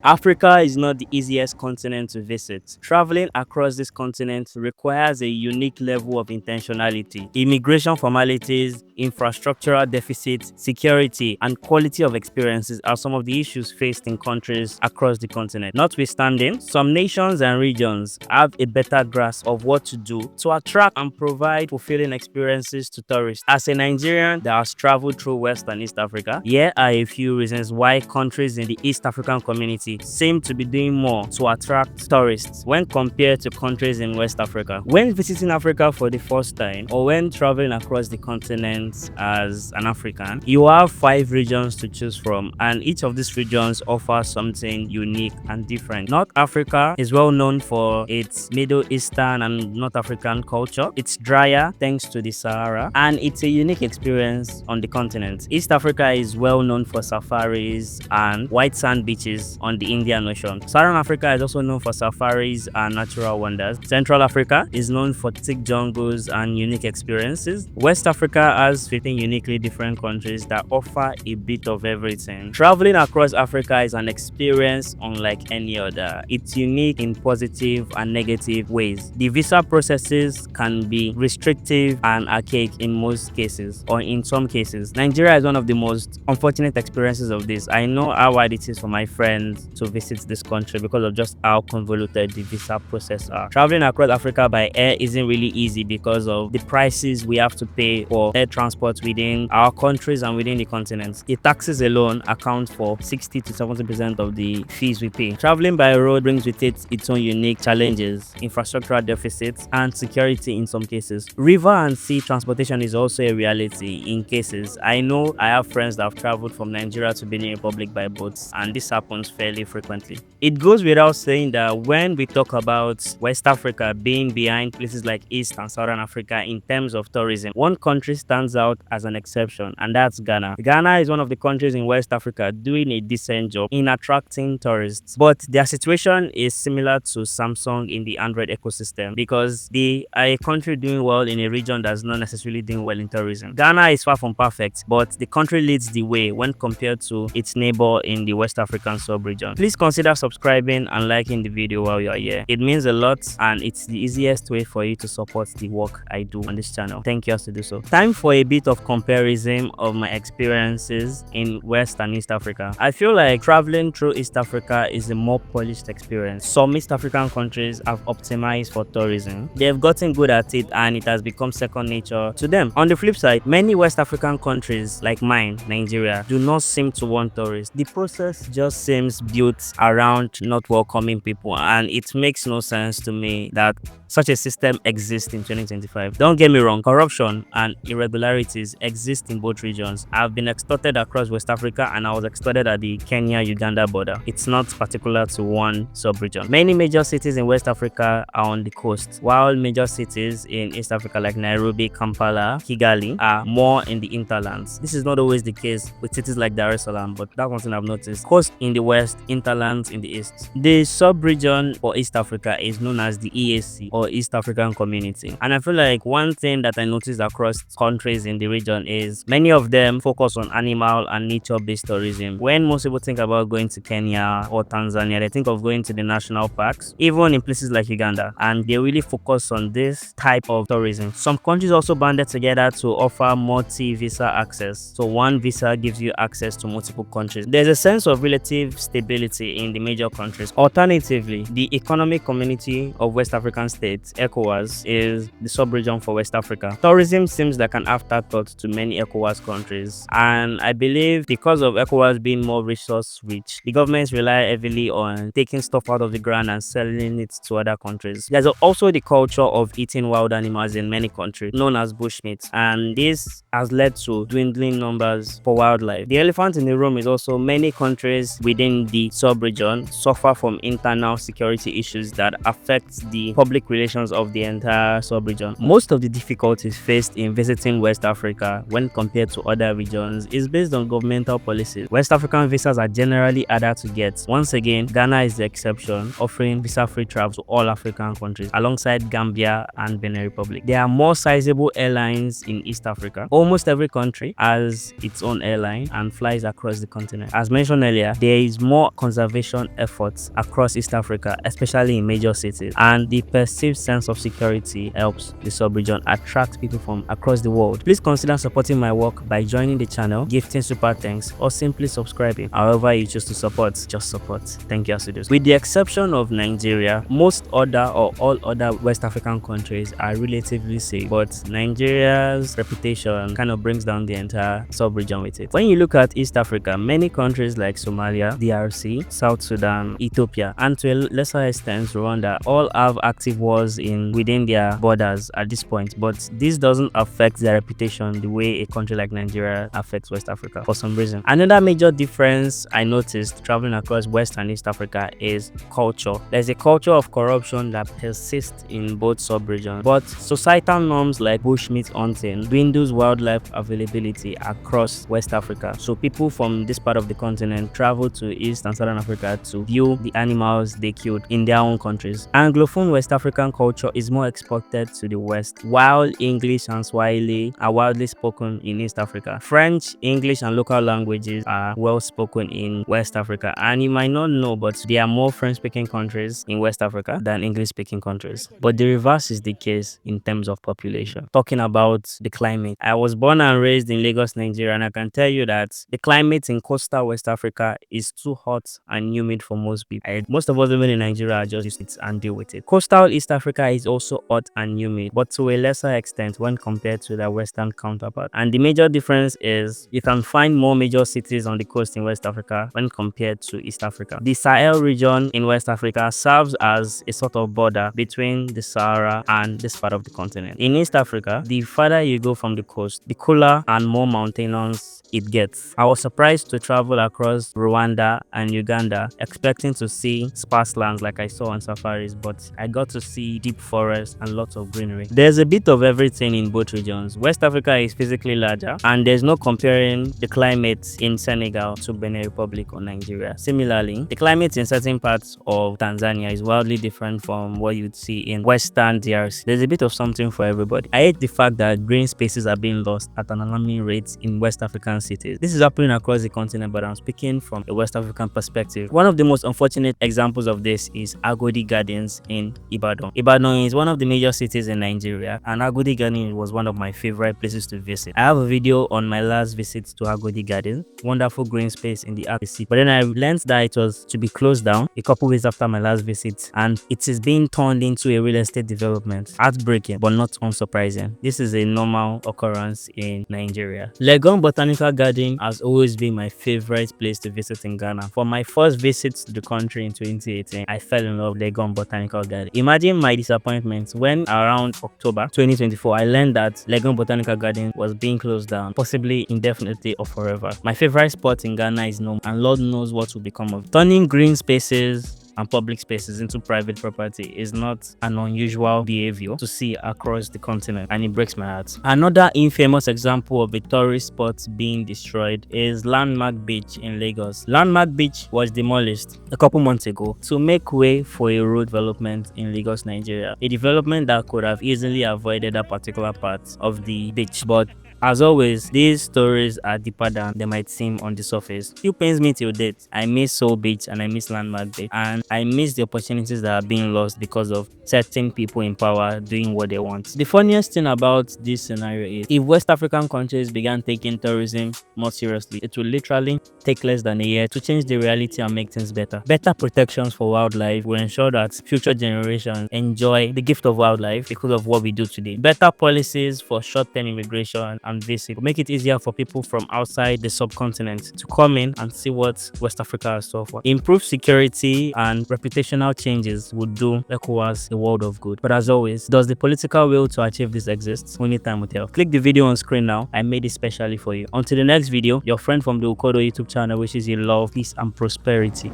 Africa is not the easiest continent to visit. Traveling across this continent requires a unique level of intentionality. Immigration formalities, infrastructural deficits, security, and quality of experiences are some of the issues faced in countries across the continent. Notwithstanding, some nations and regions have a better grasp of what to do to attract and provide fulfilling experiences to tourists. As a Nigerian that has traveled through West and East Africa, here are a few reasons why countries in the East African community seem to be doing more to attract tourists when compared to countries in West Africa. When visiting Africa for the first time, or when traveling across the continent as an African, you have 5 regions to choose from, and each of these regions offers something unique and different. North Africa is well known for its Middle Eastern and North African culture. It's drier thanks to the Sahara, and it's a unique experience on the continent. East Africa is well known for safaris and white sand beaches on the Indian Ocean. Southern Africa is also known for safaris and natural wonders. Central Africa is known for thick jungles and unique experiences. West Africa has 15 uniquely different countries that offer a bit of everything. Traveling across Africa is an experience unlike any other. It's unique in positive and negative ways. The visa processes can be restrictive and archaic in most cases, or in some cases. Nigeria is one of the most unfortunate experiences of this. I know how hard it is for my friends to visit this country because of just how convoluted the visa process are. Traveling across Africa by air isn't really easy because of the prices we have to pay for air transport within our countries and within the continent. The taxes alone account for 60 to 70% of the fees we pay. Traveling by road brings with it its own unique challenges, infrastructural deficits, and security in some cases. River and sea transportation is also a reality in cases. I know I have friends that have traveled from Nigeria to Benin Republic by boats, and this happens fairly frequently. It goes without saying that when we talk about West Africa being behind places like East and Southern Africa in terms of tourism, one country stands out as an exception, and that's Ghana. Ghana is one of the countries in West Africa doing a decent job in attracting tourists, but their situation is similar to Samsung in the Android ecosystem because they are a country doing well in a region that's not necessarily doing well in tourism. Ghana is far from perfect, but the country leads the way when compared to its neighbor in the West African sub-region. Please consider subscribing and liking the video while you are here. It means a lot, and it's the easiest way for you to support the work I do on this channel. Thank you to do so. Time for a bit of comparison of my experiences in West and East Africa. I feel like traveling through East Africa is a more polished experience. Some East African countries have optimized for tourism. They've gotten good at it, and it has become second nature to them. On the flip side, many West African countries like mine, Nigeria, do not seem to want tourists. The process just seems built around not welcoming people, and it makes no sense to me that such a system exists in 2025. Don't get me wrong, corruption and irregularities exist in both regions. I've been extorted across West Africa, and I was extorted at the Kenya-Uganda border. It's not particular to one sub-region. Many major cities in West Africa are on the coast, while major cities in East Africa like Nairobi, Kampala, Kigali are more in the hinterlands. This is not always the case with cities like Dar es Salaam, but that's one thing I've noticed. Coast in the west, hinterlands in the east. The sub-region for East Africa is known as the EAC, or East African Community, and I feel like one thing that I noticed across countries in the region is many of them focus on animal and nature-based tourism. When most people think about going to Kenya or Tanzania, they think of going to the national parks, even in places like Uganda, and they really focus on this type of tourism. Some countries also banded together to offer multi-visa access, so one visa gives you access to multiple countries. There's a sense of relative stability in the major countries. Alternatively, the Economic Community of West African States, ECOWAS, is the sub-region for West Africa. Tourism seems like an afterthought to many ECOWAS countries, and I believe because of ECOWAS being more resource rich, the governments rely heavily on taking stuff out of the ground and selling it to other countries. There's also the culture of eating wild animals in many countries, known as bushmeat, and this has led to dwindling numbers for wildlife. The elephant in the room is also many countries within the sub-region suffer from internal security issues that affect the public relations populations of the entire sub-region. Most of the difficulties faced in visiting West Africa when compared to other regions is based on governmental policies. West African visas are generally harder to get. Once again, Ghana is the exception, offering visa-free travel to all African countries alongside Gambia and Benin Republic. There are more sizable airlines in East Africa. Almost every country has its own airline and flies across the continent. As mentioned earlier, there is more conservation efforts across East Africa, especially in major cities, and the perceived sense of security helps the sub-region attract people from across the world. Please consider supporting my work by joining the channel, gifting super thanks, or simply subscribing. However you choose to support, just support. Thank you, Asidos. With the exception of Nigeria, most other or all other West African countries are relatively safe, but Nigeria's reputation kind of brings down the entire sub-region with it. When you look at East Africa, many countries like Somalia, DRC, South Sudan, Ethiopia, and to a lesser extent Rwanda all have active wars within their borders at this point, but this doesn't affect their reputation the way a country like Nigeria affects West Africa for some reason. Another major difference I noticed traveling across West and East Africa is culture. There's a culture of corruption that persists in both sub-regions, but societal norms like bushmeat hunting dwindles wildlife availability across West Africa. So people from this part of the continent travel to East and Southern Africa to view the animals they killed in their own countries. Anglophone West African culture is more exported to the West, while English and Swahili are widely spoken in East Africa. French, English, and local languages are well spoken in West Africa, and you might not know, but there are more French-speaking countries in West Africa than English-speaking countries. But the reverse is the case in terms of population. Talking about the climate, I was born and raised in Lagos, Nigeria, and I can tell you that the climate in coastal West Africa is too hot and humid for most people. Most of us living in Nigeria are just used to it and deal with it. Coastal East Africa is also hot and humid, but to a lesser extent when compared to their western counterpart. And the major difference is you can find more major cities on the coast in West Africa when compared to East Africa. The Sahel region in West Africa serves as a sort of border between the Sahara and this part of the continent. In East Africa, the farther you go from the coast, the cooler and more mountainous it gets. I was surprised to travel across Rwanda and Uganda expecting to see sparse lands like I saw on safaris, but I got to see deep forests and lots of greenery. There's a bit of everything in both regions. West Africa is physically larger, and there's no comparing the climate in Senegal to Benin Republic or Nigeria. Similarly, the climate in certain parts of Tanzania is wildly different from what you'd see in Western DRC. There's a bit of something for everybody. I hate the fact that green spaces are being lost at an alarming rate in West African cities. This is happening across the continent, but I'm speaking from a West African perspective. One of the most unfortunate examples of this is Agodi Gardens in Ibadan. Ibadan is one of the major cities in Nigeria, and Agodi Garden was one of my favorite places to visit. I have a video on my last visit to Agodi Garden, wonderful green space in the city. But then I learned that it was to be closed down a couple weeks after my last visit, and it is being turned into a real estate development. Heartbreaking, but not unsurprising. This is a normal occurrence in Nigeria. Legon Botanical Garden has always been my favorite place to visit in Ghana. For my first visit to the country in 2018, I fell in love with Legon Botanical Garden. Imagine my disappointment when around October 2024, I learned that Legon Botanical Garden was being closed down, possibly indefinitely or forever. My favorite spot in Ghana is known, and Lord knows what will become of it. Turning green spaces and public spaces into private property is not an unusual behavior to see across the continent, and it breaks my heart. Another infamous example of a tourist spot being destroyed is Landmark Beach in Lagos. Landmark Beach was demolished a couple months ago to make way for a road development in Lagos, Nigeria. A development that could have easily avoided that particular part of the beach, but as always, these stories are deeper than they might seem on the surface. Still pains me till date. I miss Soul Beach and I miss Landmark Beach, and I miss the opportunities that are being lost because of certain people in power doing what they want. The funniest thing about this scenario is if West African countries began taking tourism more seriously, it will literally take less than a year to change the reality and make things better. Better protections for wildlife will ensure that future generations enjoy the gift of wildlife because of what we do today. Better policies for short-term immigration and visit will make it easier for people from outside the subcontinent to come in and see what West Africa has to offer. Improved security and reputational changes would do ECOWAS the world of good. But as always, does the political will to achieve this exist? Only time will tell. Click the video on screen now. I made it specially for you. Until the next video, your friend from the Ukodo YouTube channel wishes you love, peace, and prosperity.